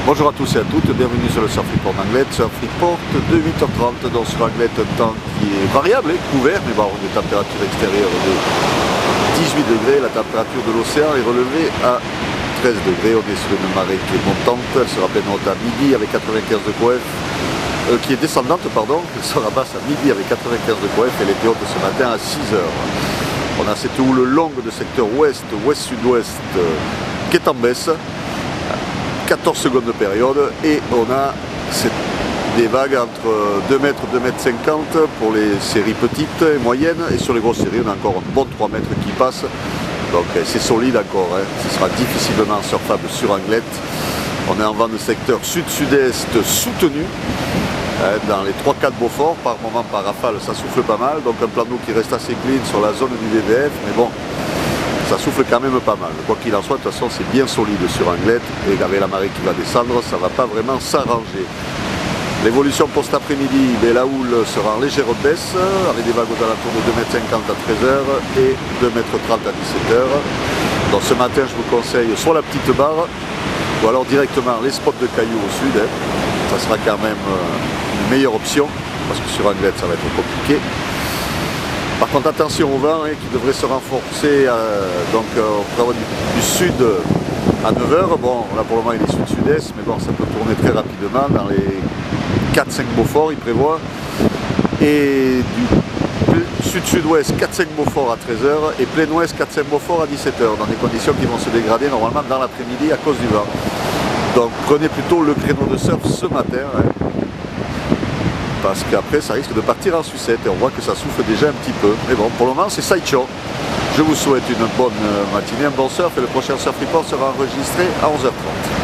Bonjour à tous et à toutes, bienvenue sur le Surf Report d'Anglet. Surf Report de 8h30, donc sur Anglet, un temps qui est variable, couvert, mais bon, des températures extérieures de 18 degrés. La température de l'océan est relevée à 13 degrés. On est sur une marée qui est montante, elle sera pleine haute à midi avec 95 de coef, qui est descendante, pardon, elle sera basse à midi avec 95 de coef, elle était haute ce matin à 6 heures. On a cette houle longue de secteur ouest, ouest-sud-ouest, qui est en baisse. 14 secondes de période et on a des vagues entre 2 mètres, 2 mètres 50 pour les séries petites et moyennes, et sur les grosses séries on a encore un bon 3 mètres qui passent, donc c'est solide encore, hein. Ce sera difficilement surfable sur Anglet. On est en vent de secteur sud-sud-est soutenu, hein, dans les 3-4 Beaufort, par moment par rafale ça souffle pas mal, donc un plan d'eau qui reste assez clean sur la zone du VVF, mais bon, ça souffle quand même pas mal. Quoi qu'il en soit, de toute façon, c'est bien solide sur Anglet, et avec la marée qui va descendre, ça ne va pas vraiment s'arranger. L'évolution pour cet après-midi, la houle sera en légère baisse, avec des vagues aux alentours de 2,50 m à 13h et 2,30 m à 17h. Donc ce matin, je vous conseille soit la petite barre, ou alors directement les spots de cailloux au sud. Hein. Ça sera quand même une meilleure option, parce que sur Anglet, ça va être compliqué. Par contre, attention au vent, hein, qui devrait se renforcer, donc on pourrait avoir du sud à 9h. Bon, là pour le moment il est sud-sud-est, mais bon, ça peut tourner très rapidement dans les 4-5 Beaufort, il prévoit. Et du sud-sud-ouest, 4-5 Beaufort à 13h, et plein ouest, 4-5 Beaufort à 17h, dans des conditions qui vont se dégrader normalement dans l'après-midi à cause du vent. Donc prenez plutôt le créneau de surf ce matin. Hein, parce qu'après ça risque de partir en sucette et on voit que ça souffle déjà un petit peu. Mais bon, pour le moment c'est sideshow. Je vous souhaite une bonne matinée, un bon surf, et le prochain Surf Report sera enregistré à 11h30.